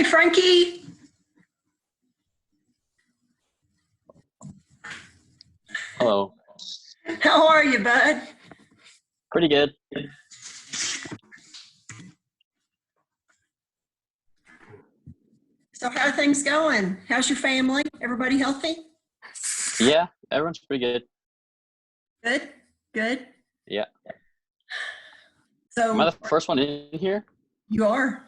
Hi, Frankie. Hello. How are you, bud? Pretty good. So how are things going? How's your family? Everybody healthy? Yeah, everyone's pretty good. Good, good. Yeah. So Am I the first one in here? you are.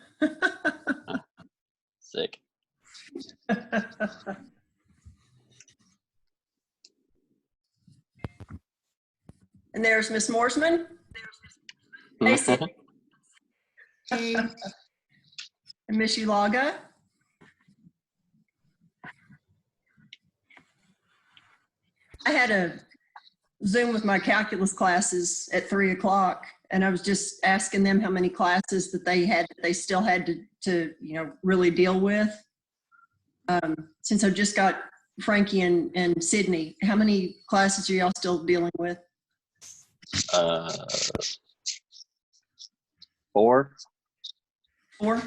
Sick. And there's Miss Morsman. Hey, Sid. Hey. And Miss Ulaga. I had a Zoom with my calculus classes at 3 o'clock, and I was just asking them how many classes that they still had to really deal with. Since I just got Frankie and Sydney, how many classes are y'all still dealing with? 4. 4?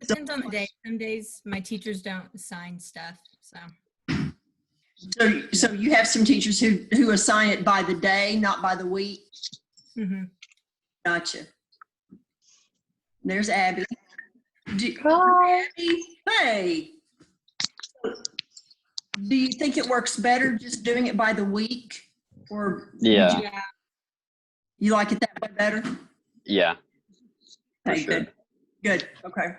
Depends on the day. Some days my teachers don't assign stuff, so. So you have some teachers who assign it by the day, not by the week? Mm-hmm. Gotcha. There's Abby. Abby, hey. Do you think it works better just doing it by the week? Or Yeah. you like it that way better? Yeah. For Okay, sure. Good. Okay.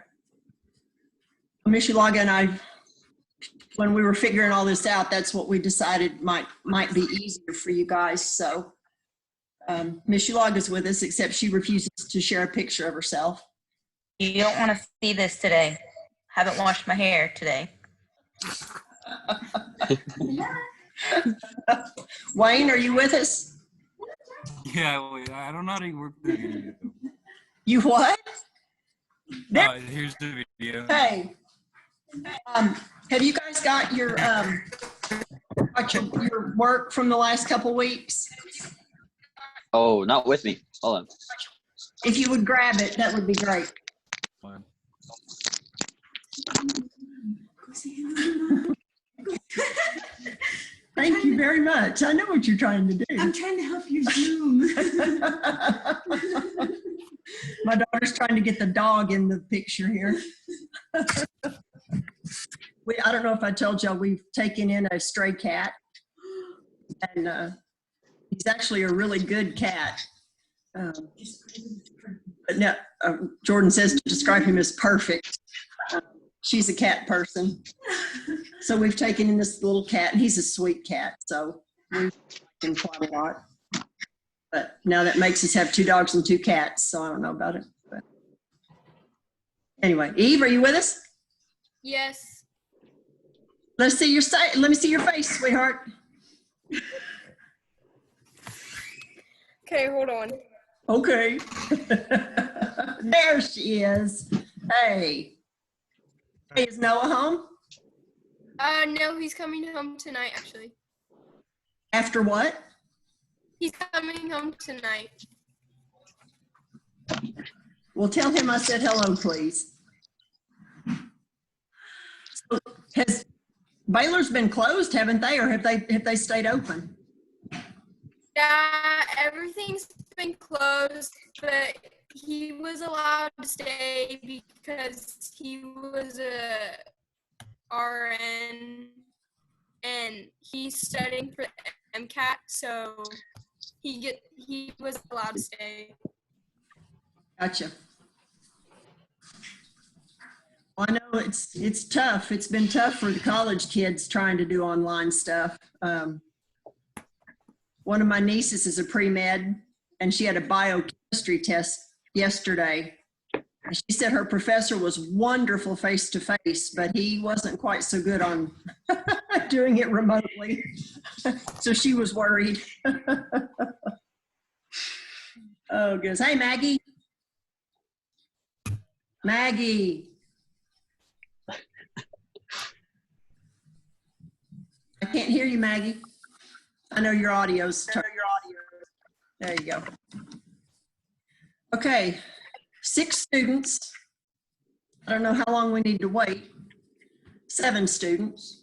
Miss Ulaga and I, when we were figuring all this out, that's what we decided might be easier for you guys. So Miss Ulaga's with us, except she refuses to share a picture of herself. You don't want to see this today. Haven't washed my hair today. Wayne, are you with us? Yeah, I don't know how to work the video. You what? Here's the video. Hey, have you guys got your work from the last couple weeks? Oh, not with me. Hold on. If you would grab it, that would be great. Thank you very much. I know what you're trying to do. I'm trying to help you Zoom. My daughter's trying to get the dog in the picture here. I don't know if I told y'all, we've taken in a stray cat, and he's actually a really good cat. But no, Jordan says to describe him as perfect. She's a cat person. So we've taken in this little cat, and he's a sweet cat, so we've liked him quite a lot. But now that makes us have 2 dogs and 2 cats, so I don't know about it. But anyway, Eve, are you with us? Yes. Let me see your face, sweetheart. Okay, hold on. Okay. There she is. Hey. Hey, is Noah home? No, he's coming home tonight, actually. After what? He's coming home tonight. Well, tell him I said hello, please. So has Baylor's been closed, haven't they, or have they stayed open? Yeah, everything's been closed, but he was allowed to stay because he was a RN and he's studying for the MCAT, so he was allowed to stay. Gotcha. Well, I know it's tough. It's been tough for the college kids trying to do online stuff. One of my nieces is a pre-med, and she had a biochemistry test yesterday. And she said her professor was wonderful face-to-face, but he wasn't quite so good on doing it remotely. So she was worried. Oh, goodness. Hey, Maggie. Maggie. I can't hear you, Maggie. I know your audio's turned. There you go. Okay, 6 students I don't know how long we need to wait. 7 students.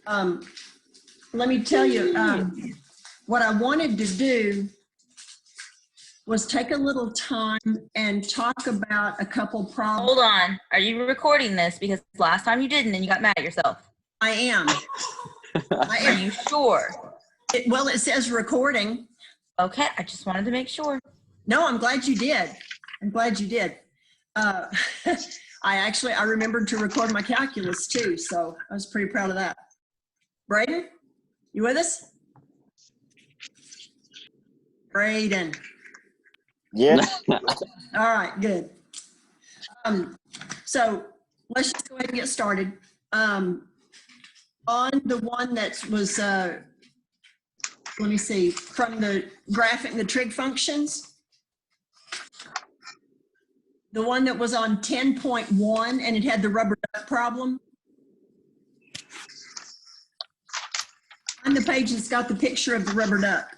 Let me tell you, what I wanted to do was take a little time and talk about a couple problems. Hold on. Are you recording this? Because last time you didn't and you got mad at yourself. I am. I Are am. you sure? Well, it says recording. Okay, I just wanted to make sure. No, I'm glad you did. I'm glad you did. I remembered to record my calculus too, so I was pretty proud of that. Braden, you with us? Braden. Yeah. All right, good. So let's just go ahead and get started. On the one that was, let me see, from the graphing the trig functions, the one that was on 10.1 and it had the rubber duck problem. On the page, it's got the picture of the rubber duck.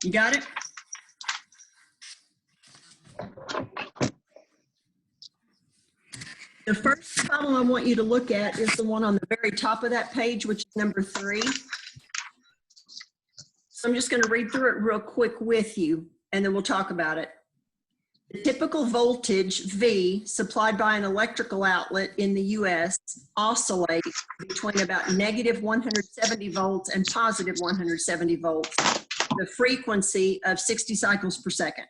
You got it? The first problem I want you to look at is the one on the very top of that page, which is number 3. So I'm just going to read through it real quick with you, and then we'll talk about it. The typical voltage V supplied by an electrical outlet in the US oscillates between about negative 170 volts and positive 170 volts, the frequency of 60 cycles per second.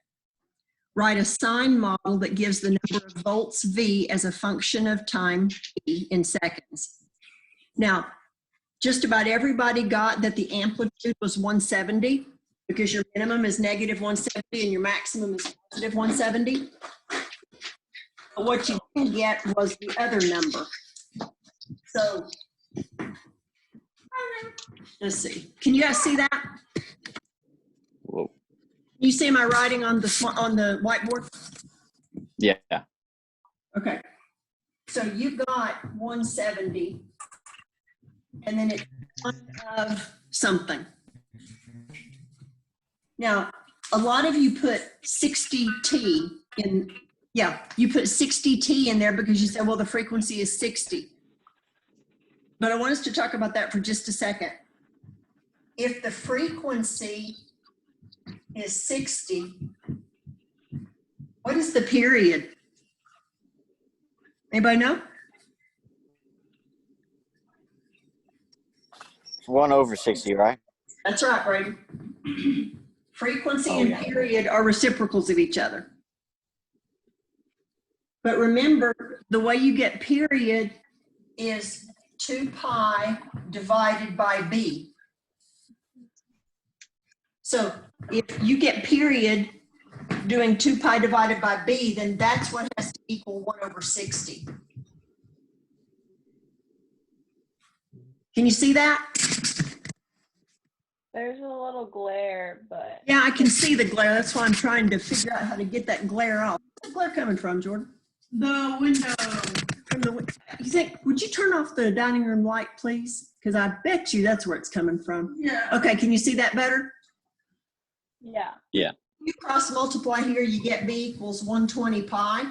Write a sine model that gives the number of volts V as a function of time t in seconds. Now, just about everybody got that the amplitude was 170 because your minimum is negative 170 and your maximum is positive 170. But what you didn't get was the other number. So, let's see. Can you guys see that? Whoa. Can you see my writing on the whiteboard? Yeah. Okay. So you got 170, and then it's one of something. Now, a lot of you put 60T in, yeah, you put 60T in there because you said, well, the frequency is 60. But I want us to talk about that for just a second. If the frequency is 60, what is the period? Anybody know? 1/60, right? That's right, Brady. Frequency and period are reciprocals of each other. But remember, the way you get period is 2 pi divided by b. So if you get period doing 2 pi divided by b, then that's what has to equal 1/60. Can you see that? There's a little glare, but Yeah, I can see the glare. That's why I'm trying to figure out how to get that glare off. Where's the glare coming from, Jordan? The window. From the, you think, would you turn off the dining room light, please? Because I bet you that's where it's coming from. Yeah. Okay, can you see that better? yeah. Yeah. You cross multiply here, you get b equals 120 pi.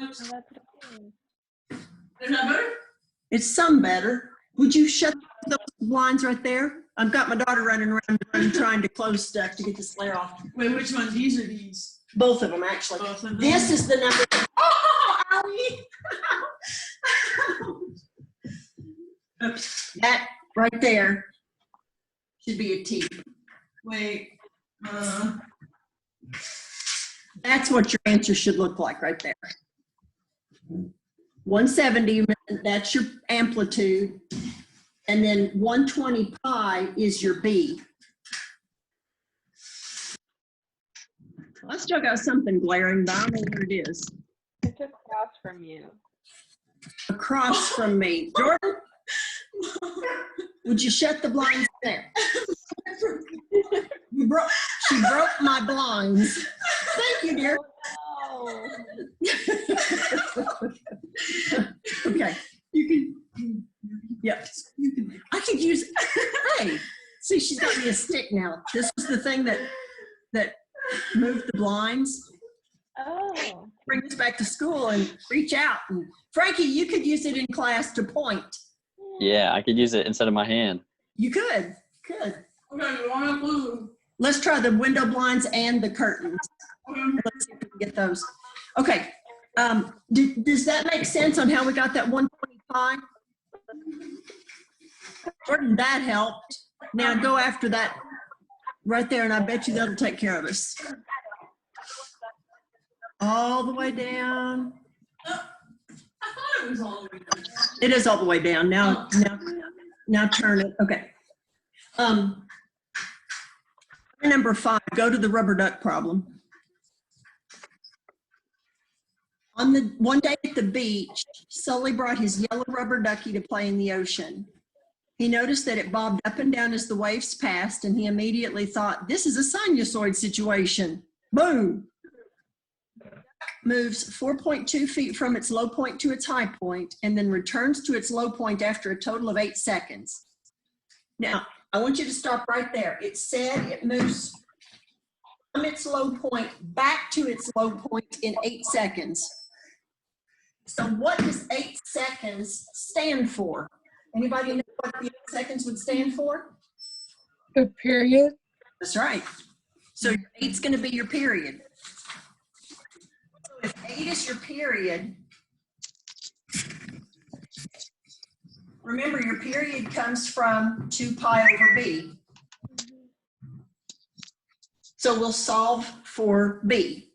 Oops. So that's what it is. Is that better? It's some better. Would you shut those blinds right there? I've got my daughter running around trying to close stuff to get this glare off. Wait, which one? These are these? Both of them, actually. Both of them? This is the number. Oh, owie. Oops. That right there should be a T. Wait. That's what your answer should look like right there. 170, that's your amplitude. And then 120 pi is your B. Well, I still got something glaring, but I don't know what it is. It's across from you. Across from me. Jordan, would you shut the blinds there? She broke my blinds. Thank you, dear. Oh, Okay. You can. Yep. I could use, hey, see, she's got me a stick now. This was the thing that moved the blinds. Oh. Bring this back to school and reach out. And Frankie, you could use it in class to point. Yeah, I could use it instead of my hand. You could. Okay, you want a blue? Let's try the window blinds and the curtains. Okay. Let's see if we can get those. Okay. Does that make sense on how we got that 125? Jordan, that helped. Now go after that right there, and I bet you that'll take care of us. All the way down. I thought it was all the way down. It is all the way down. Now turn it. Okay. Number 5, go to the rubber duck problem. One day at the beach, Sully brought his yellow rubber ducky to play in the ocean. He noticed that it bobbed up and down as the waves passed, and he immediately thought, this is a sinusoid situation. Boom. Moves 4.2 feet from its low point to its high point, and then returns to its low point after a total of 8 seconds. Now, I want you to stop right there. It said it moves from its low point back to its low point in 8 seconds. So what does 8 seconds stand for? Anybody know what the 8 seconds would stand for? The period. That's right. So 8's going to be your period. So if 8 is your period, remember your period comes from 2 pi over b. So we'll solve for b.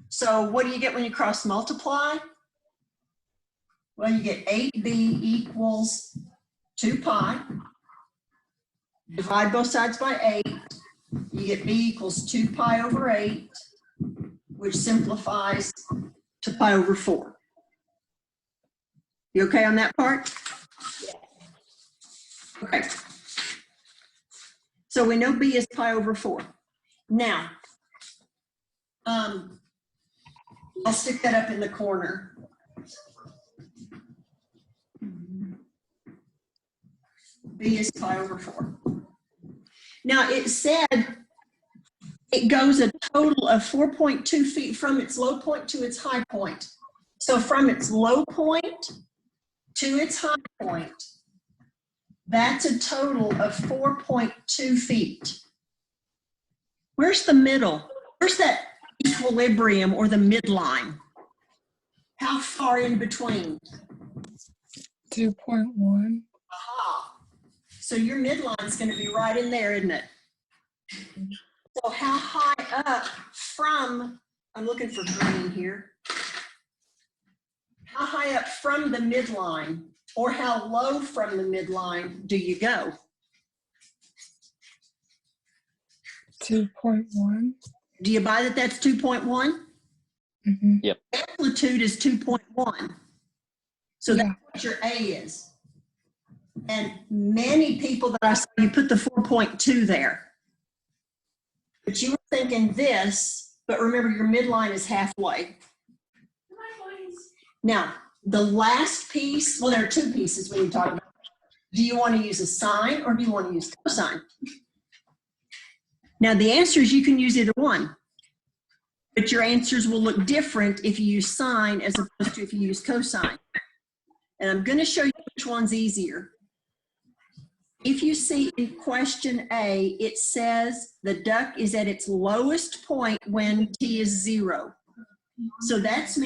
So what do you get when you cross multiply? Well, you get 8b equals 2 pi. Divide both sides by 8. You get b equals 2 pi over 8, which simplifies to pi over 4. You okay on that part? Okay. So we know b is pi over 4. Now, I'll stick that up in the corner. B is pi over 4. Now it said it goes a total of 4.2 feet from its low point to its high point. So from its low point to its high point, that's a total of 4.2 feet. Where's the middle? Where's that equilibrium or the midline? How far in between? 2.1. Aha. So your midline is going to be right in there, isn't it? So how high up from, I'm looking for green here. How high up from the midline or how low from the midline do you go? 2.1. Do you buy that that's 2.1? Mm-hmm. Yep. Amplitude is 2.1. So Yeah. that's what your A is. And many people that I saw, you put the 4.2 there. But you were thinking this, but remember your midline is halfway. Now, the last piece, well, there are 2 pieces when you talk about. Do you want to use a sine or do you want to use cosine? Now, the answer is you can use either one. But your answers will look different if you use sine as opposed to if you use cosine. And I'm going to show you which one's easier. If you see in question A, it says the duck is at its lowest point when t is 0. So that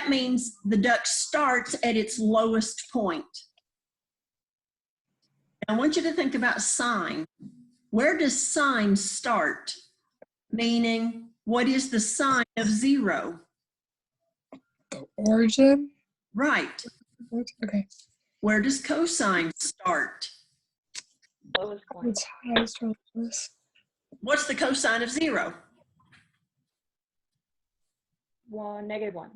means the duck starts at its lowest point. I want you to think about sine. Where does sine start? Meaning, what is the sine of 0? The origin. Right. Okay. Where does cosine start? Lowest point. It's highest or lowest. What's the cosine of 0? 1, -1.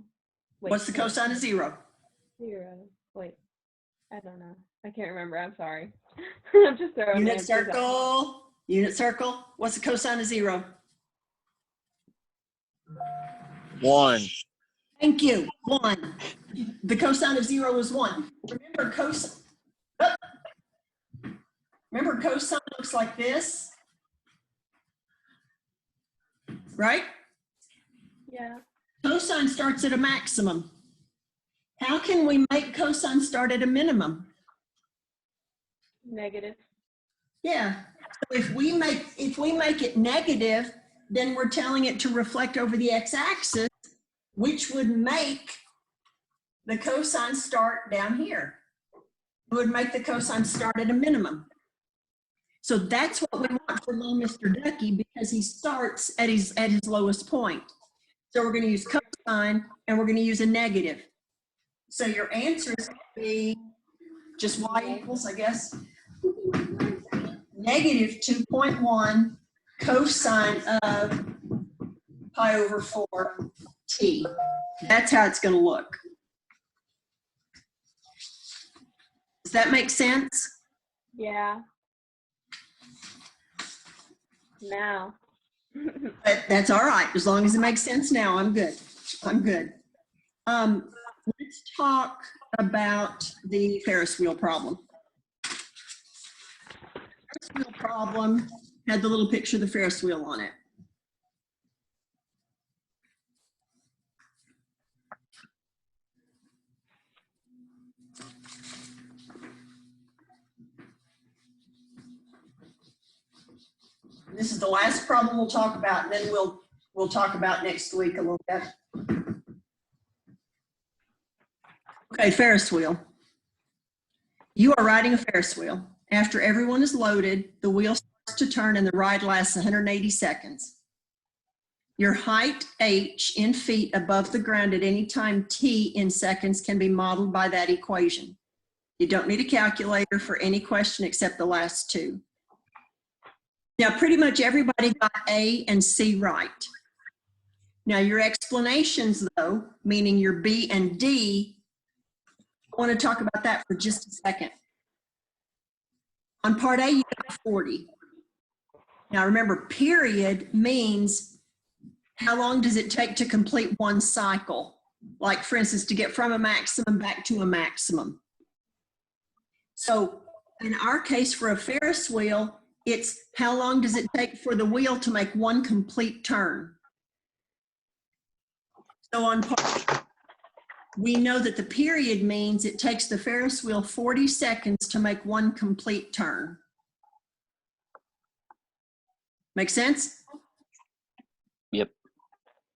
Wait, What's the cosine of 0? 0. Wait, I don't know. I can't remember. I'm sorry. I'm just throwing Unit answers out. circle. Unit circle. What's the cosine of 0? 1. Thank you. 1. The cosine of 0 is 1. Remember cosine. Remember, cosine looks like this, right? Yeah. Cosine starts at a maximum. How can we make cosine start at a minimum? Negative. Yeah. So if we make it negative, then we're telling it to reflect over the x-axis, which would make the cosine start down here. It would make the cosine start at a minimum. So that's what we want for little Mr. Ducky, because he starts at his lowest point. So we're going to use cosine and we're going to use a negative. So your answer is going to be just y equals, I guess, negative 2.1 cosine of pi over 4t. That's how it's going to look. Does that make sense? Yeah. Now. But that's all right. As long as it makes sense now, I'm good. I'm good. Let's talk about the Ferris wheel problem. Ferris wheel problem had the little picture of the Ferris wheel on it. This is the last problem we'll talk about, and then we'll talk about next week a little bit. Okay, Ferris wheel. You are riding a Ferris wheel. After everyone is loaded, the wheel starts to turn and the ride lasts 180 seconds. Your height, h, in feet above the ground at any time t in seconds can be modeled by that equation. You don't need a calculator for any question except the last two. Now, pretty much everybody got A and C right. Now, your explanations, though, meaning your B and D, I want to talk about that for just a second. On part A, you got 40. Now, remember, period means how long does it take to complete one cycle? Like, for instance, to get from a maximum back to a maximum. So, in our case, for a Ferris wheel, it's how long does it take for the wheel to make one complete turn? So on part, we know that the period means it takes the Ferris wheel 40 seconds to make one complete turn. Make sense? Yep.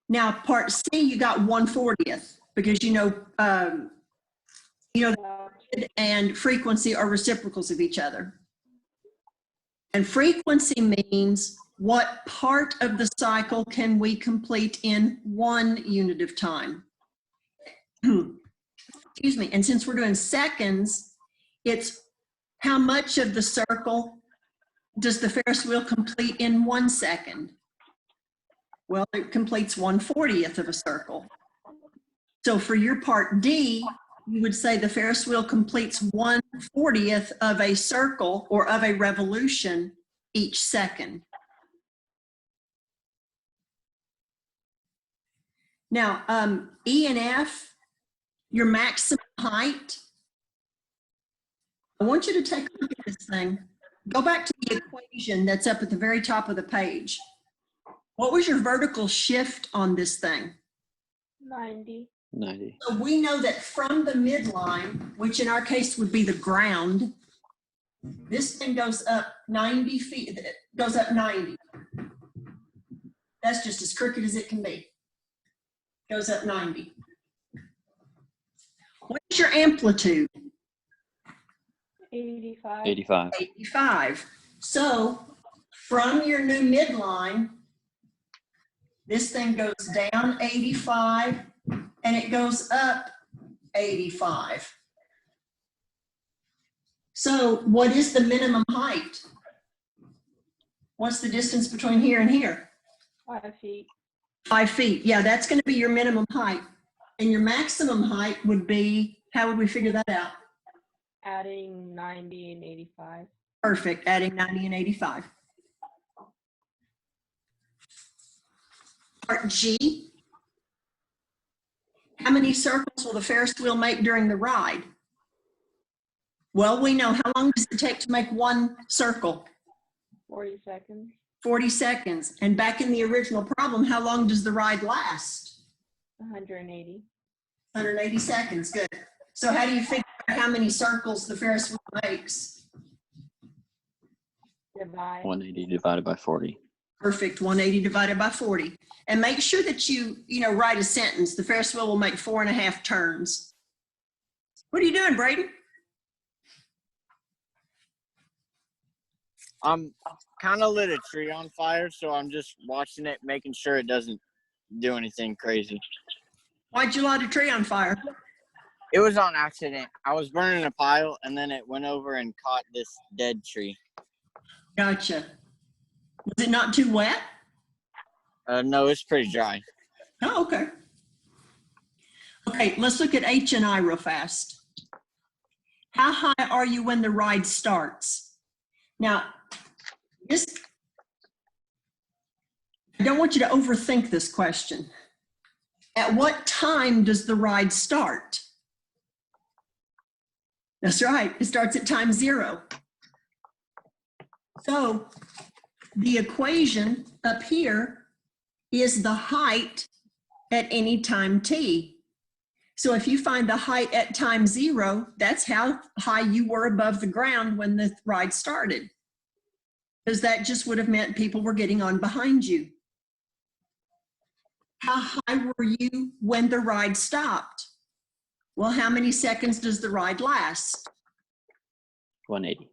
Now part C, you got 1/40th because you know and frequency are reciprocals of each other. And frequency means what part of the cycle can we complete in 1 unit of time. Excuse me. And since we're doing seconds, it's how much of the circle does the Ferris wheel complete in 1 second? Well, it completes 1/40th of a circle. So for your part D, you would say the Ferris wheel completes 1/40th of a circle or of a revolution each second. Now, E and F, your maximum height. I want you to take a look at this thing. Go back to the equation that's up at the very top of the page. What was your vertical shift on this thing? 90. 90. So we know that from the midline, which in our case would be the ground, this thing goes up 90 feet, it goes up 90. That's just as crooked as it can be. Goes up 90. What's your amplitude? 85. 85. 85. So from your new midline, this thing goes down 85 and it goes up 85. So what is the minimum height? What's the distance between here and here? 5 feet. 5 feet. Yeah, that's going to be your minimum height. And your maximum height would be, how would we figure that out? Adding 90 and 85. Perfect, adding 90 and 85. Part G, how many circles will the Ferris wheel make during the ride? Well, we know how long does it take to make one circle? 40 seconds. 40 seconds. And back in the original problem, how long does the ride last? 180. 180 seconds. Good. So how do you figure out how many circles the Ferris wheel makes? Divide. 180 divided by 40. Perfect. 180 divided by 40. And make sure that you write a sentence. The Ferris wheel will make 4.5 turns. What are you doing, Braden? I'm kind of lit a tree on fire, so I'm just watching it, making sure it doesn't do anything crazy. Why'd you light a tree on fire? It was on accident. I was burning a pile, and then it went over and caught this dead tree. Gotcha. Was it not too wet? No, it's pretty dry. Oh, okay. Okay, let's look at H and I real fast. How high are you when the ride starts? Now, I don't want you to overthink this question. At what time does the ride start? That's right, it starts at time 0. So the equation up here is the height at any time t. So if you find the height at time 0, that's how high you were above the ground when the ride started. Because that just would have meant people were getting on behind you. How high were you when the ride stopped? Well, how many seconds does the ride last? 180.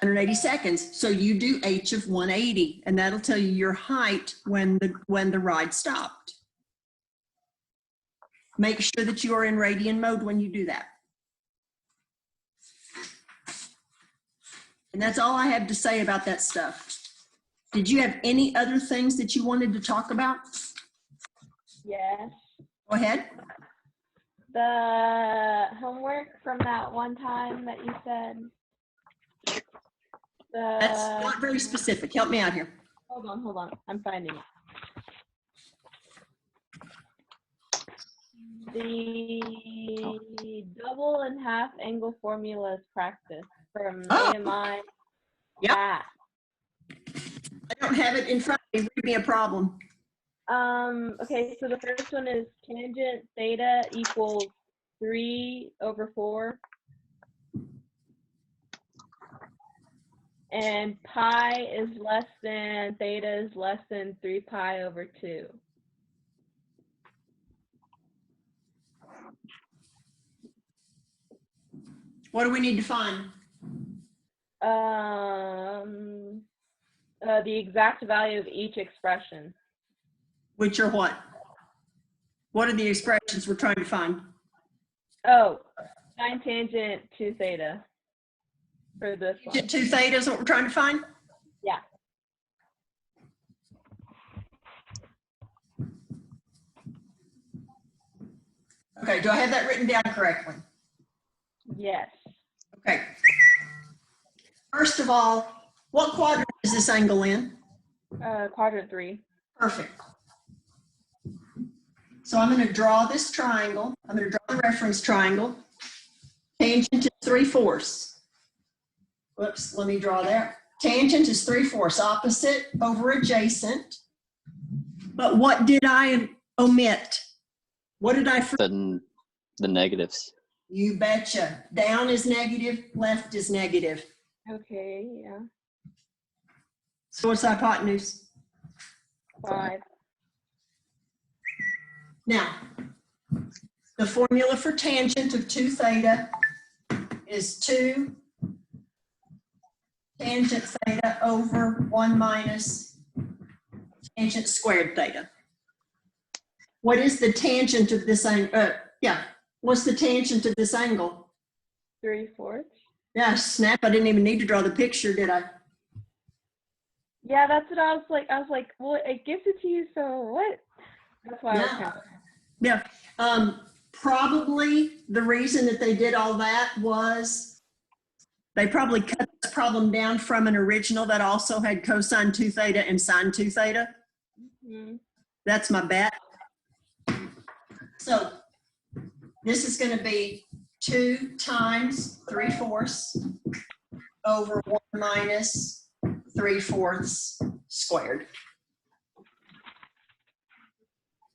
180 seconds. So you do H of 180, and that'll tell you your height when the ride stopped. Make sure that you are in radian mode when you do that. And that's all I have to say about that stuff. Did you have any other things that you wanted to talk about? Yes. Go ahead. The homework from that one time that you said. That's not very specific. Help me out here. Hold on. I'm finding it. The double and half angle formulas practice from AMI. Yep. Ah. I don't have it in front of me. Read me a problem. Okay, so the first one is tangent theta equals 3/4. And pi is less than, theta is less than 3 pi over 2. What do we need to find? The exact value of each expression. Which are what? What are the expressions we're trying to find? Oh, sine tangent 2 theta for this one. 2 theta is what we're trying to find? Yeah. Okay, do I have that written down correctly? Yes. Okay. First of all, what quadrant is this angle in? Quadrant 3. Perfect. So I'm going to draw this triangle. I'm going to draw the reference triangle. Tangent is 3/4. Whoops, let me draw that. Tangent is 3/4, opposite over adjacent. But what did I omit? What did I forget? The negatives. You betcha. Down is negative, left is negative. Okay, yeah. So what's hypotenuse? 5. Now, the formula for tangent of 2 theta is 2 tangent theta over 1 minus tangent squared theta. What is the tangent of this angle? What's the tangent of this angle? 3/4. Yeah, snap, I didn't even need to draw the picture, did I? Yeah, that's what I was like, well, it gives it to you, so what? That's why I was kind of. Yeah, probably the reason that they did all that was they probably cut this problem down from an original that also had cosine 2 theta and sine 2 theta. Mm-hmm. That's my bet. So this is going to be 2 times 3/4 over 1 minus 3/4 squared.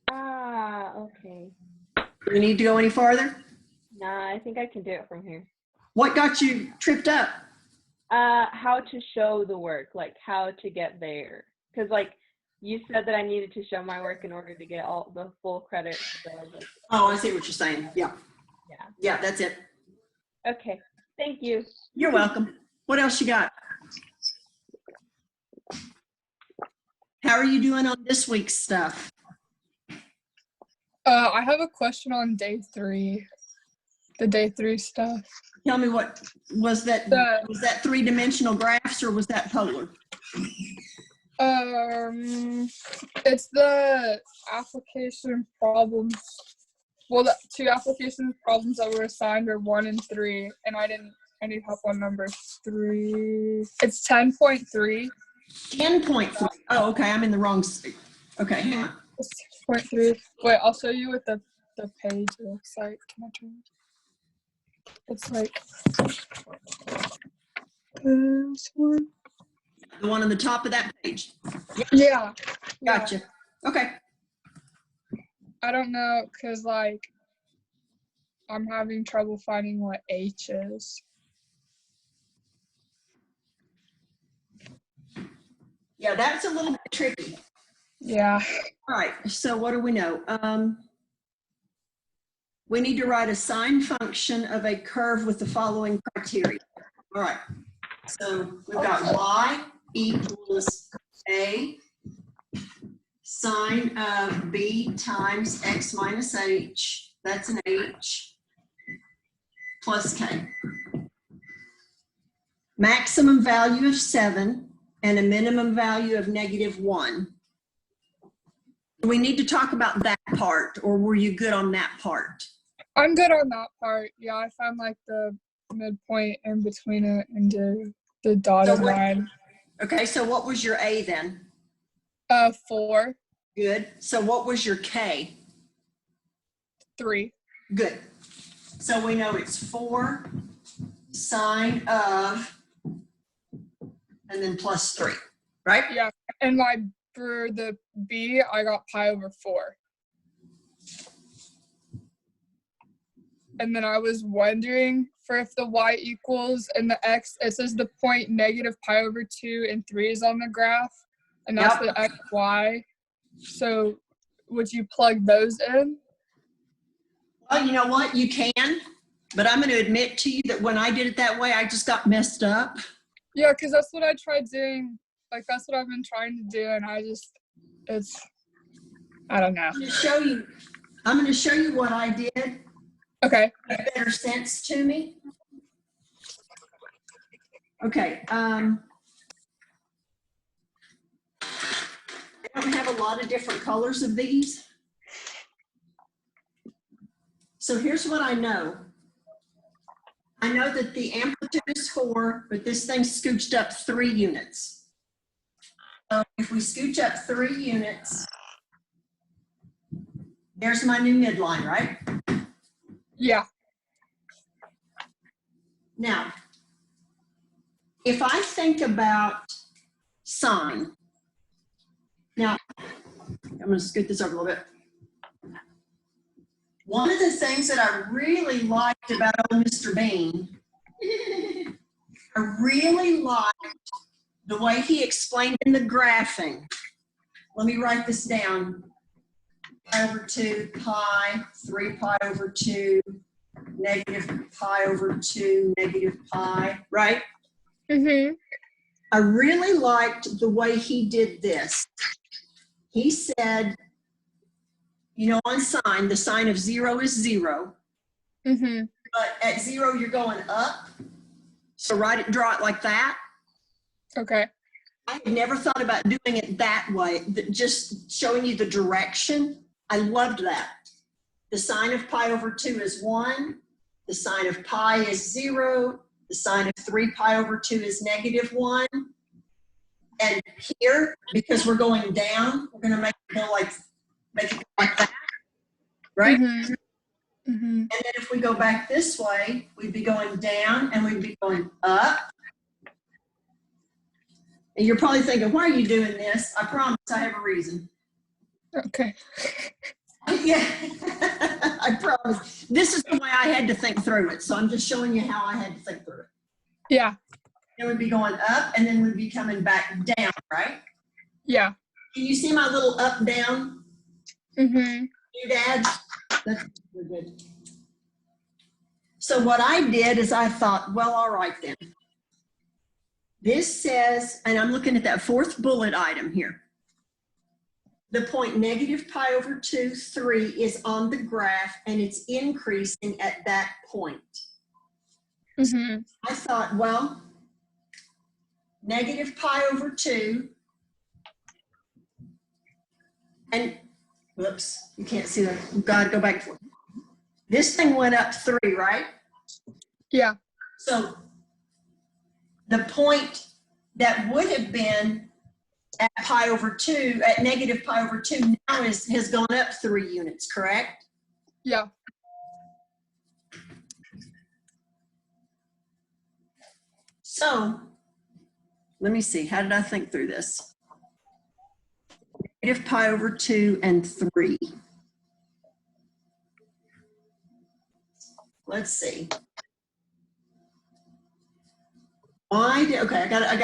Ah, okay. Do we need to go any farther? Nah, I think I can do it from here. What got you tripped up? How to show the work, like how to get there. Because like you said that I needed to show my work in order to get all the full credit. So I was like, Oh, I see what you're saying. Yeah. yeah. Yeah, that's it. Okay. Thank you. You're welcome. What else you got? How are you doing on this week's stuff? I have a question on day 3. The day 3 stuff. Tell me what was that? Was that 3-dimensional graphs or was that polar? It's the application problems. Well, the 2 application problems that were assigned are 1 and 3, and I need help on number 3. It's 10.3. 10.3. Oh, okay. I'm in the wrong. Okay. Hang on. It's 10.3. Wait, I'll show you what the page looks like. Can I turn it? It's like this one. The one on the top of that page. Yeah. Gotcha. Okay. I don't know, because like I'm having trouble finding what H is. Yeah, that's a little bit tricky. Yeah. All right. So what do we know? We need to write a sine function of a curve with the following criteria. All right. So we've got y equals a sine of b times x minus h. That's an h plus k. Maximum value of 7 and a minimum value of -1. Do we need to talk about that part, or were you good on that part? I'm good on that part. Yeah, I found like the midpoint in between it and the dotted So what- line. Okay, so what was your A then? 4, Good. So what was your K? 3. Good. So we know it's 4 sine of, and then plus 3, right? Yeah, and for the B, I got pi over 4. And then I was wondering for if the y equals and the x, it says the point -pi over 2 and 3 is on the graph, and that's Yep. the x, y. So would you plug those in? Well, you know what? You can, but I'm going to admit to you that when I did it that way, I just got messed up. Yeah, because that's what I tried doing. Like, that's what I've been trying to do, and I don't know. I'm going to show you what I did. Okay. Make better sense to me. Okay. I don't have a lot of different colors of these. So here's what I know. I know that the amplitude is 4, but this thing scooched up 3 units. So if we scooch up 3 units, there's my new midline, right? Yeah. Now, if I think about sine, now, I'm going to scoot this over a little bit. One of the things that I really liked about old Mr. Bean, I really liked the way he explained in the graphing. Let me write this down. Pi over 2, pi, 3 pi over 2, -pi over 2, -pi, right? Mm-hmm. I really liked the way he did this. He said, you know, on sine, the sine of 0 is 0. Mm-hmm. But at 0, you're going up. So draw it like that. Okay. I had never thought about doing it that way, just showing you the direction. I loved that. The sine of pi over 2 is 1. The sine of pi is 0. The sine of 3 pi over 2 is -1. And here, because we're going down, we're going to make it go like that, right? Mm-hmm. Mm-hmm. And then if we go back this way, we'd be going down and we'd be going up. And you're probably thinking, why are you doing this? I promise I have a reason. Okay. Yeah, I promise. This is the way I had to think through it. So I'm just showing you how I had to think through it. Yeah. It would be going up and then we'd be coming back down, right? Yeah. Can you see my little up, down Mm-hmm. doodads? That's really good. So what I did is I thought, well, all right then. This says, and I'm looking at that fourth bullet item here. The point negative pi over 2, 3 is on the graph and it's increasing at that point. Mm-hmm. I thought, well, negative pi over 2, and whoops, you can't see that. You've got to go back. This thing went up 3, right? Yeah. So the point that would have been at pi over 2, at negative pi over 2, now has gone up 3 units, correct? Yeah. So let me see, how did I think through this? Negative pi over 2 and 3. Let's see. Okay, I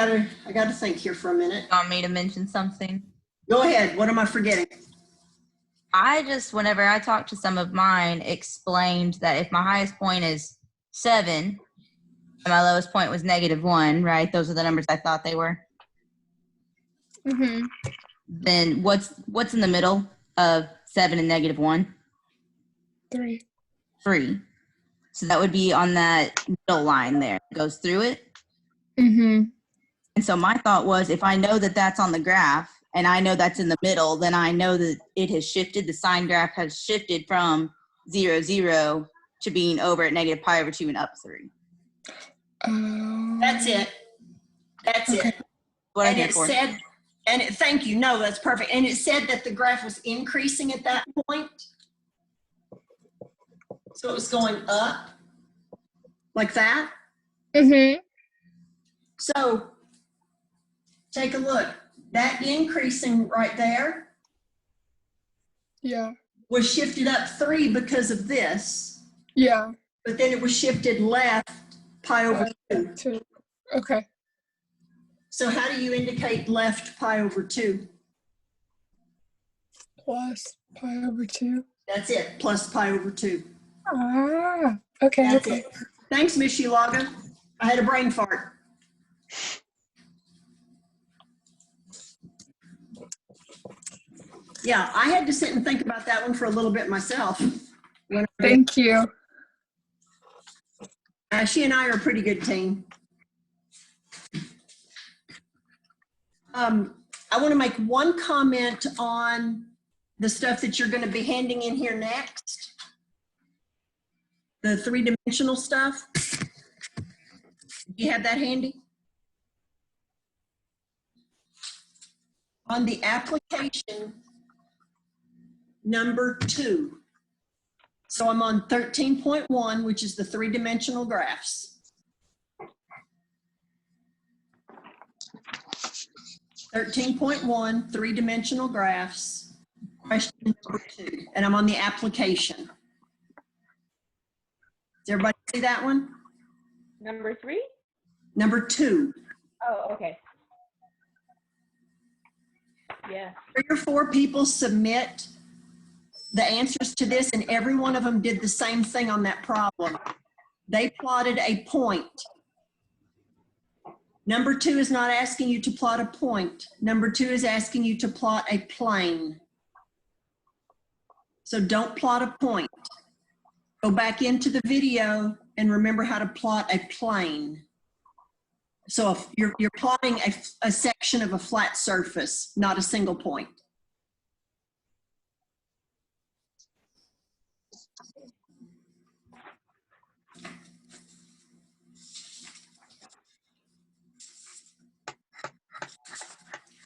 gotta think here for a minute. You want me to mention something? Go ahead, what am I forgetting? I just, whenever I talked to some of mine, explained that if my highest point is 7 and my lowest point was -1, right? Those are the numbers I thought they were. Mm-hmm. Then what's in the middle of 7 and -1? 3. 3. So that would be on that middle line there. It goes through it. Mm-hmm. And so my thought was, if I know that that's on the graph and I know that's in the middle, then I know that it has shifted. The sign graph has shifted from 0, 0 to being over at negative pi over 2 and up 3. That's it. That's Okay. it. What And I it did for. said, thank you, no, that's perfect. And it said that the graph was increasing at that point. So it was going up like that. Mm-hmm. So take a look. That increasing right there Yeah. was shifted up 3 because of this, Yeah. but then it was shifted left pi over 2. 2. Okay. So how do you indicate left pi over 2? Plus pi over 2. That's it, plus pi over 2. Ah. Okay. That's Okay. it. Thanks, Miss Shulaga. I had a brain fart. Yeah, I had to sit and think about that one for a little bit myself. Thank you. She and I are a pretty good team. I want to make one comment on the stuff that you're going to be handing in here next. The 3-dimensional stuff. Do you have that handy? On the application number 2. So I'm on 13.1, which is the 3-dimensional graphs. 13.1, 3-dimensional graphs, question number 2, and I'm on the application. Does everybody see that one? Number 3? Number 2. Oh, okay. Yeah. 3 or 4 people submit the answers to this, and every one of them did the same thing on that problem. They plotted a point. Number 2 is not asking you to plot a point. Number 2 is asking you to plot a plane. So don't plot a point. Go back into the video and remember how to plot a plane. So if you're plotting a section of a flat surface, not a single point.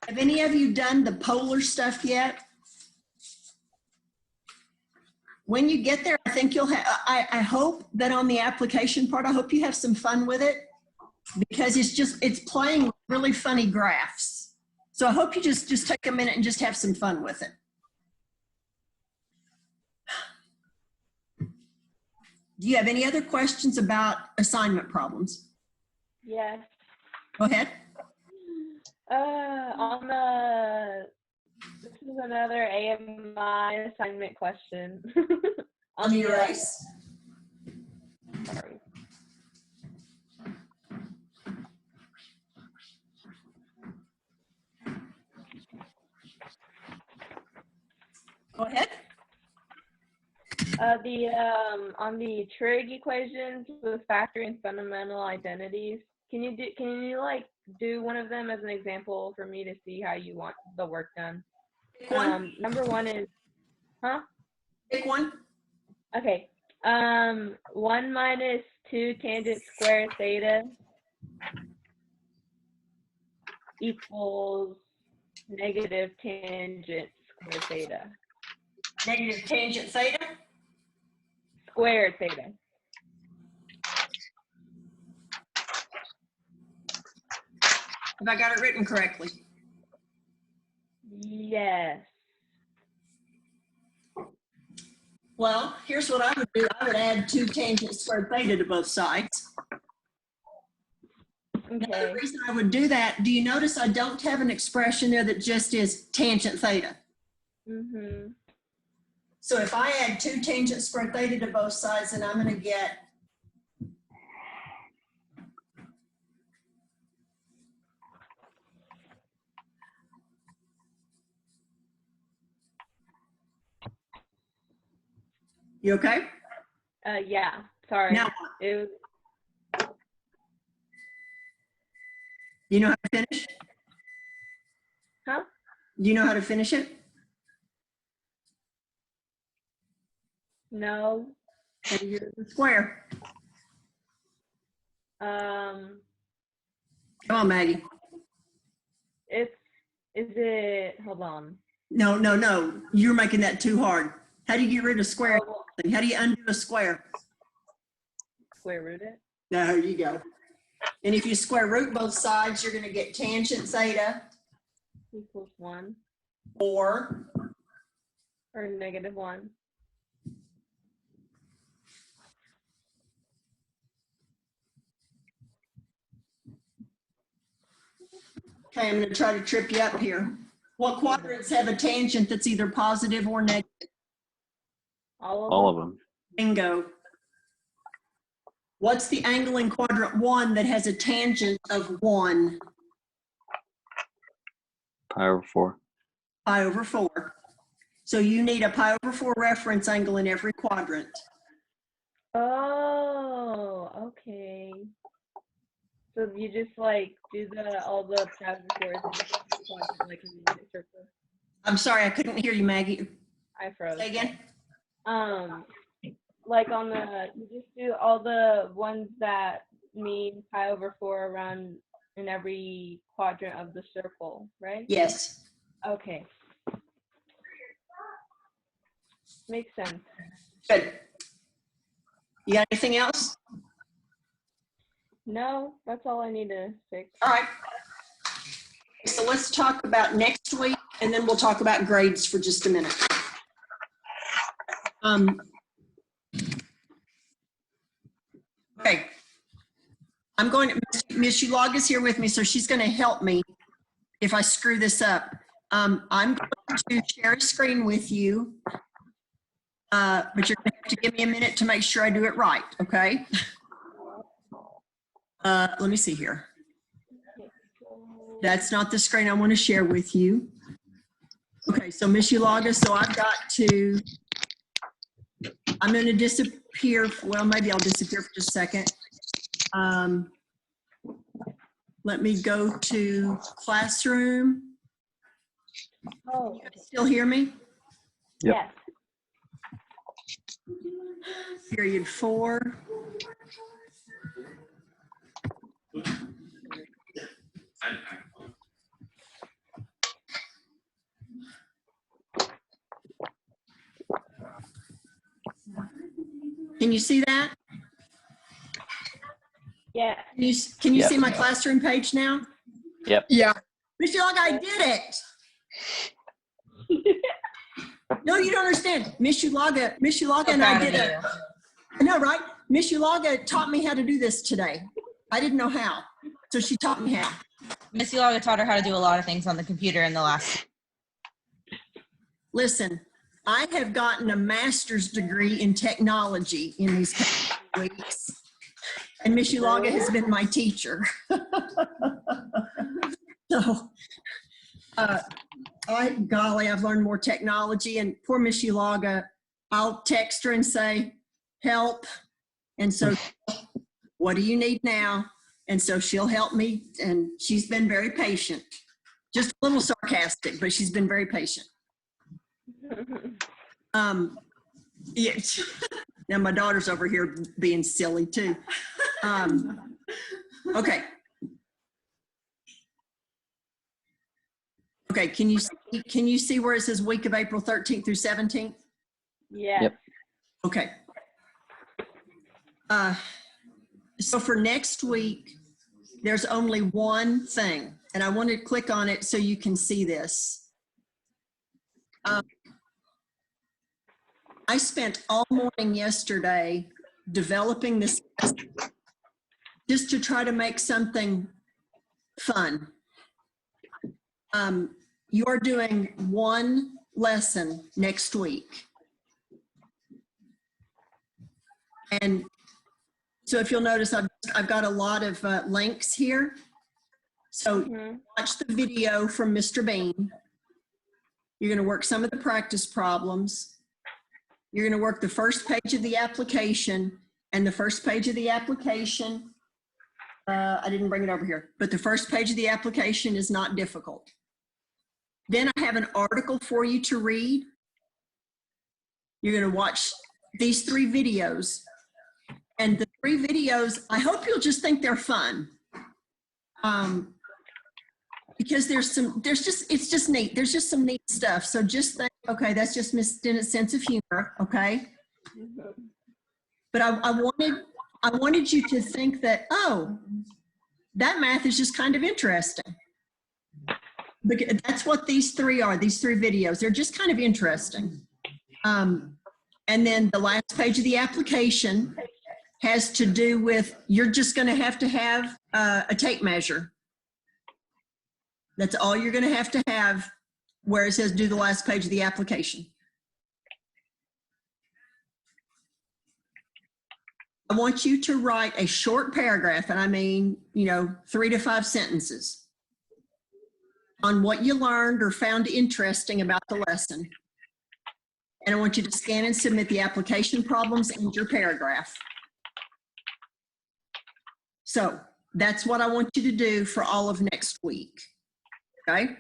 Have any of you done the polar stuff yet? When you get there, I I think you'll have, I hope that on the application part, I hope you have some fun with it because it's playing with really funny graphs. So I hope you just take a minute and just have some fun with it. Do you have any other questions about assignment problems? Yes. Go ahead. This is another AMI assignment question. On the erase. Sorry. Go ahead. On the trig equations with factoring fundamental identities, can you like do one of them as an example for me to see how you want the work done? Pick one. Number one is, Pick one. Okay. 1 minus 2 tangent square theta equals negative tangent square theta. Negative tangent theta. Squared theta. Have I got it written correctly? Yes. Well, here's what I would do. I would add 2 tangent squared theta to both sides. Okay. Another reason I would do that, do you notice I don't have an expression there that just is tangent theta? Mm-hmm. So if I add 2 tangent squared theta to both sides, then I'm going to get you okay? Yeah. Sorry. Now, It was, do you know how to finish? huh? Do you know how to finish it? No. The square. Come on, Maggie. Is it, hold on. No. You're making that too hard. How do you get rid of square? Oh, How do you undo a square? square root it. There you go. And if you square root both sides, you're going to get tangent theta Equals 1 or or negative 1. okay, I'm going to try to trip you up here. What quadrants have a tangent that's either positive or negative? All of them. Bingo. What's the angle in quadrant 1 that has a tangent of 1? Pi over 4. Pi over 4. So you need a pi over 4 reference angle in every quadrant. Oh, okay. So you just like do all the positive scores like in a circle. I'm sorry, I couldn't hear you, Maggie. I froze. Say again? Like you just do all the ones that mean pi over 4 around in every quadrant of the circle, right? Yes. Okay. Makes sense. Good. You got anything else? No, that's all I need to fix. All right. So let's talk about next week, and then we'll talk about grades for just a minute. Okay. I'm going to, Miss Ulag is here with me, so she's going to help me if I screw this up. I'm going to share a screen with you, but you're going to have to give me a minute to make sure I do it right, okay? Let me see here. That's not the screen I want to share with you. Okay, so Miss Ulaga, so I've got to, I'm going to disappear. Well, maybe I'll disappear for just a second. Let me go to classroom. Oh, You guys still hear me? Yep. yes. Period 4. Can you see that? Yeah. Can you Yep. see my classroom page now? Yep. Yeah. Miss Yulaga, I did it. No, you don't understand. Miss Yulaga and I did it. I know, right? Miss Yulaga taught me how to do this today. I didn't know how. So she taught me how. Miss Yulaga taught her how to do a lot of things on the computer in the last. Listen, I have gotten a master's degree in technology in these past weeks. And Miss Yulaga has been my teacher. So, golly, I've learned more technology. And poor Miss Yulaga, I'll text her and say, help. And so, what do you need now? And so she'll help me. And she's been very patient. Just a little sarcastic, but she's been very patient. Yeah. Now my daughter's over here being silly too. Okay. Okay, can you see where it says week of April 13th through 17th? Yeah. Yep. Okay. So for next week, there's only one thing, and I want to click on it so you can see this. I spent all morning yesterday developing this just to try to make something fun. You are doing one lesson next week. And so if you'll notice, I've got a lot of links here. So watch the video from Mr. Bean. You're going to work some of the practice problems. You're going to work the first page of the application, and the first page of the application, I didn't bring it over here, but the first page of the application is not difficult. Then I have an article for you to read. You're going to watch these 3 videos. And the 3 videos, I hope you'll just think they're fun. Because it's just neat. There's just some neat stuff. So just think, okay, that's just Miss Dennett's sense of humor, okay? But I wanted you to think that, oh, that math is just kind of interesting. Because that's what these 3 are, these 3 videos. They're just kind of interesting. And then the last page of the application has to do with, you're just going to have a tape measure. That's all you're going to have where it says do the last page of the application. I want you to write a short paragraph, and I mean, 3 to 5 sentences on what you learned or found interesting about the lesson. And I want you to scan and submit the application problems and your paragraph. So that's what I want you to do for all of next week. Okay?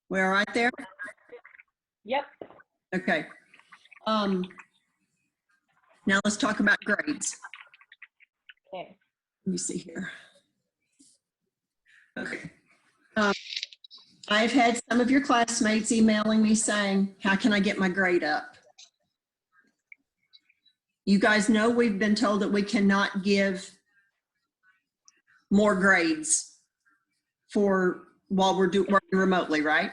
We're all right there? Yep. Okay. Now let's talk about grades. Okay. Let me see here. Okay. I've had some of your classmates emailing me saying, how can I get my grade up? You guys know we've been told that we cannot give more grades while we're working remotely, right?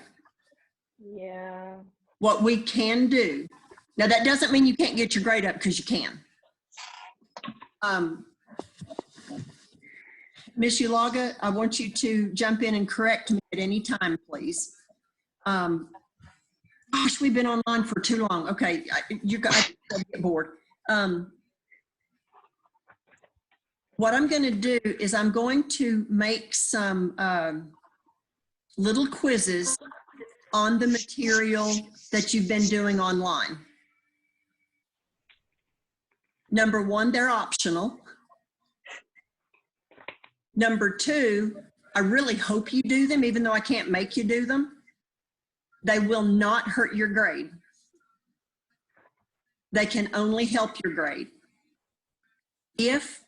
Yeah. What we can do, now that doesn't mean you can't get your grade up, because you can. Miss Yulaga, I want you to jump in and correct me at any time, please. Gosh, we've been online for too long. Okay, you guys get bored. What I'm going to do is I'm going to make some little quizzes on the material that you've been doing online. Number 1, they're optional. Number 2, I really hope you do them, even though I can't make you do them. They will not hurt your grade. They can only help your grade. If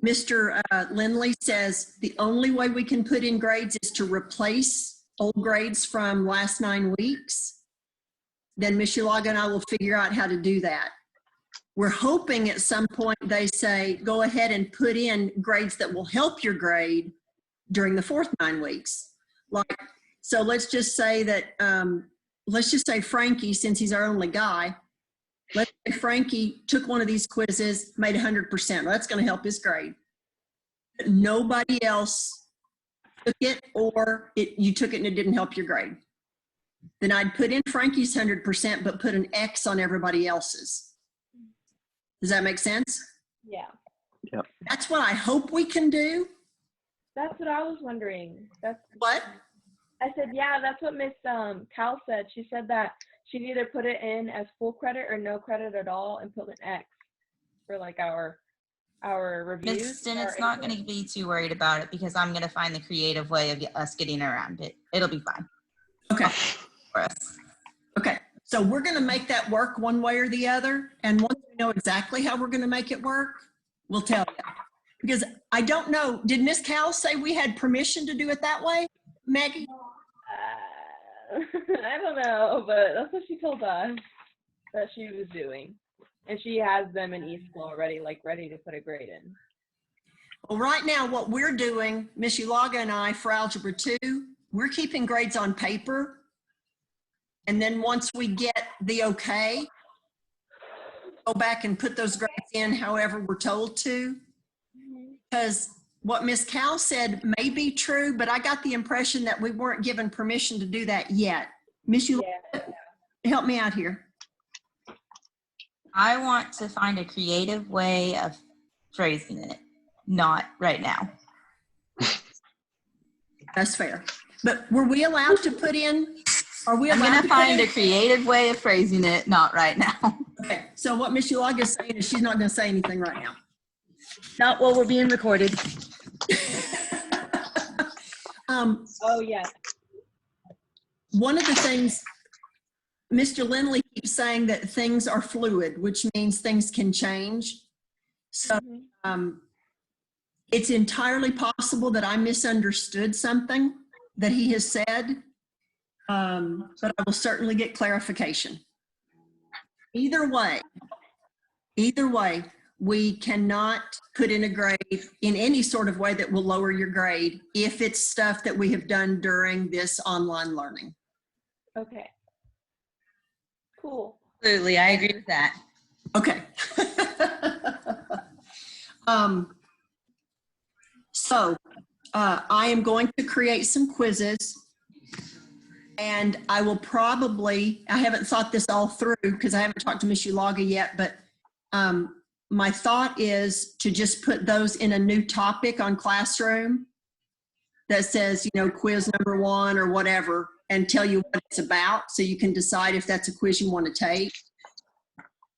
Mr. Lindley says the only way we can put in grades is to replace old grades from last 9 weeks, then Miss Yulaga and I will figure out how to do that. We're hoping at some point they say, go ahead and put in grades that will help your grade during the fourth 9 weeks. Like, so let's just say that, let's just say Frankie, since he's our only guy, let's say Frankie took one of these quizzes, made 100%. Well, that's going to help his grade. But nobody else took it, or you took it and it didn't help your grade. Then I'd put in Frankie's 100%, but put an X on everybody else's. Does that make sense? Yeah. Yep. That's what I hope we can do. That's what I was wondering. That's What? I said, yeah, that's what Miss Cal said. She said that she'd either put it in as full credit or no credit at all and put an X for like our reviews. Miss Dennett's not going to be too worried about it because I'm going to find the creative way of us getting around it. It'll be fine. Okay. For us. Okay. So we're going to make that work one way or the other. And once we know exactly how we're going to make it work, we'll tell you. Because I don't know, did Miss Cal say we had permission to do it that way, Maggie? I don't know, but that's what she told us that she was doing. And she has them in eSchool already, like ready to put a grade in. Well, right now what we're doing, Miss Yulaga and I, for Algebra 2, we're keeping grades on paper. And then once we get the okay, go back and put those grades in however we're told to. Because what Miss Cal said may be true, but I got the impression that we weren't given permission to do that yet. Miss Yulaga, help me out here. I want to find a creative way of phrasing it, not right now. That's fair. But were we allowed to put in, are we allowed I'm going to put find in- a creative way of phrasing it, not right now. Okay, so what Miss Yulaga is saying is she's not going to say anything right now. Not while we're being recorded. Oh, yeah. One of the things, Mr. Lindley keeps saying that things are fluid, which means things can change. So it's entirely possible that I misunderstood something that he has said, but I will certainly get clarification. Either way, we cannot put in a grade in any sort of way that will lower your grade if it's stuff that we have done during this online learning. Okay. Cool. Absolutely, I agree with that. Okay. So I am going to create some quizzes, and I will probably, I haven't thought this all through because I haven't talked to Miss Yulaga yet, but my thought is to just put those in a new topic on Classroom that says, you know, quiz number 1 or whatever, and tell you what it's about so you can decide if that's a quiz you want to take.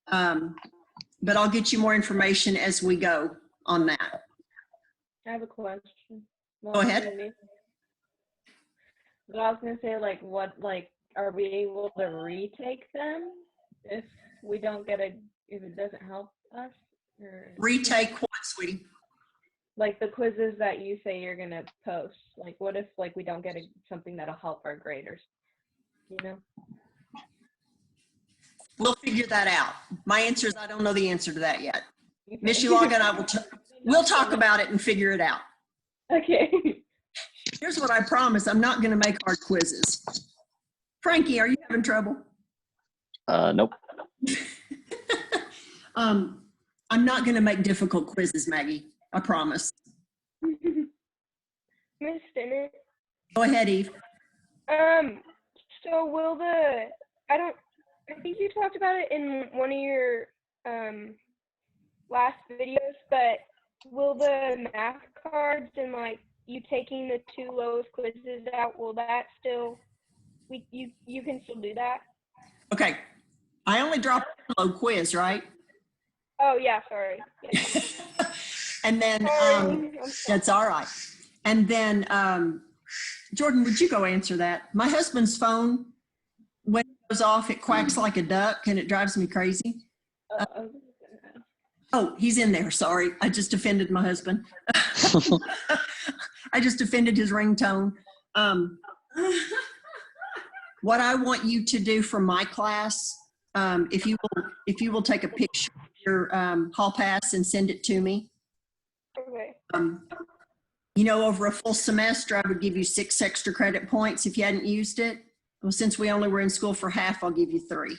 But I'll get you more information as we go on that. I have a question. Go ahead. But I was going to say, like, what, like, are we able to retake them if we don't get if it doesn't help us? Or Retake what, sweetie? like the quizzes that you say you're going to post. Like, what if, like, we don't get something that'll help our graders? You know? We'll figure that out. My answer is I don't know the answer to that yet. Miss Yulaga and I we'll talk about it and figure it out. Okay. Here's what I promise. I'm not going to make hard quizzes. Frankie, are you having trouble? Nope. I'm not going to make difficult quizzes, Maggie. I promise. Miss Dinner. Go ahead, Eve. So will I think you talked about it in one of your last videos, but will the math cards and like you taking the 2 lowest quizzes out, will that still, you can still do that? Okay. I only dropped a low quiz, right? Oh yeah, sorry. Yeah. And then, I'm sorry. that's all right. And then, Jordan, would you go answer that? My husband's phone, when it goes off, it quacks like a duck and it drives me crazy. Oh, he's in there. Sorry. I just offended my husband. I just offended his ringtone. what I want you to do for my class, if you will take a picture of your hall pass and send it to me. Okay. You know, over a full semester, I would give you 6 extra credit points if you hadn't used it. Well, since we only were in school for half, I'll give you 3.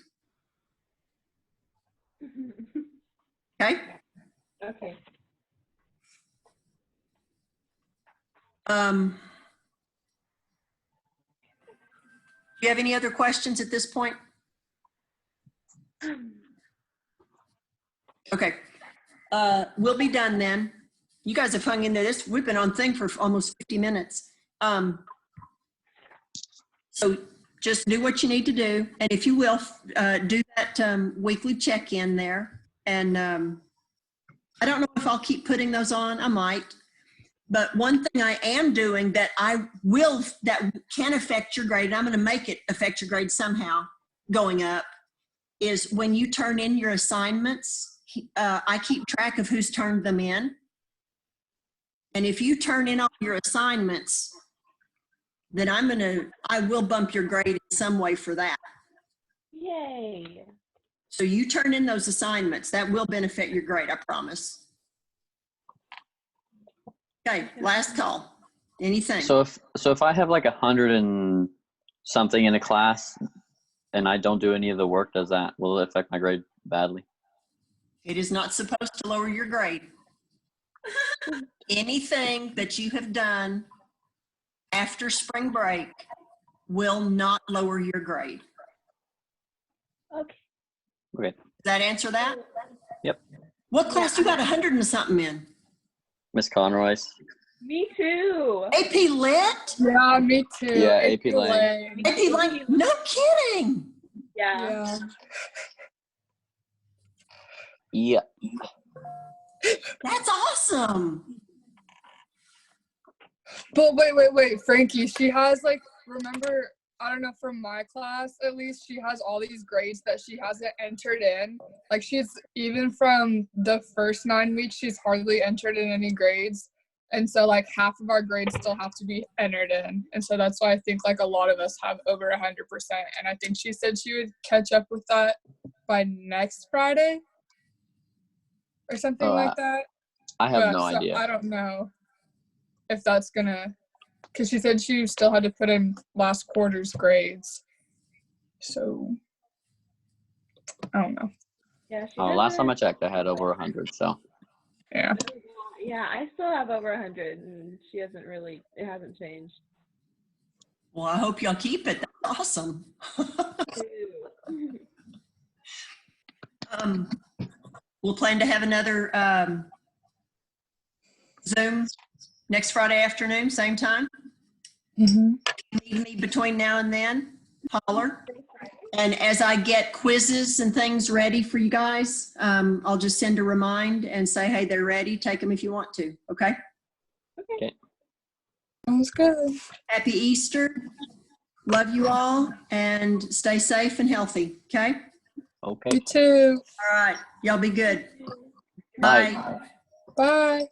Okay? Okay. Do you have any other questions at this point? Okay. We'll be done then. You guys have hung in there. We've been on thing for almost 50 minutes. So just do what you need to do. And if you will, do that weekly check-in there. And I don't know if I'll keep putting those on. I might. But one thing I am doing that can affect your grade, and I'm going to make it affect your grade somehow going up, is when you turn in your assignments, I keep track of who's turned them in. And if you turn in all your assignments, then I will bump your grade in some way for that. Yay. So you turn in those assignments. That will benefit your grade, I promise. Okay, last call. Anything? So if I have like 100 and something in a class and I don't do any of the work, will it affect my grade badly? It is not supposed to lower your grade. Anything that you have done after spring break will not lower your grade. Okay. Okay. Does that answer that? Yep. What class you got 100 and something in? Miss Conroy's. Me too. AP Lit? Yeah, me too. Yeah, AP Lang. AP Lang? No kidding. Yeah. Yeah. Yeah. That's awesome. But wait, Frankie, she has like, remember, I don't know, from my class at least, she has all these grades that she hasn't entered in. Like even from the first 9 weeks, she's hardly entered in any grades. And so like half of our grades still have to be entered in. And so that's why I think like a lot of us have over 100%. And I think she said she would catch up with that by next Friday or something like that. I have no idea. I don't know if that's gonna, because she said she still had to put in last quarter's grades. So I don't know. Yeah. Last time I checked, I had over 100. So Yeah. Yeah, I still have over 100, and it hasn't changed. Well, I hope y'all keep it. That's awesome. We'll plan to have another Zoom next Friday afternoon, same time. Mm-hmm. Need me between now and then, holler. And as I get quizzes and things ready for you guys, I'll just send a remind and say, hey, they're ready. Take them if you want to, okay? okay. Sounds good. Happy Easter. Love you all and stay safe and healthy, okay? Okay. You too. All right. Y'all be good. Bye. Bye. Bye.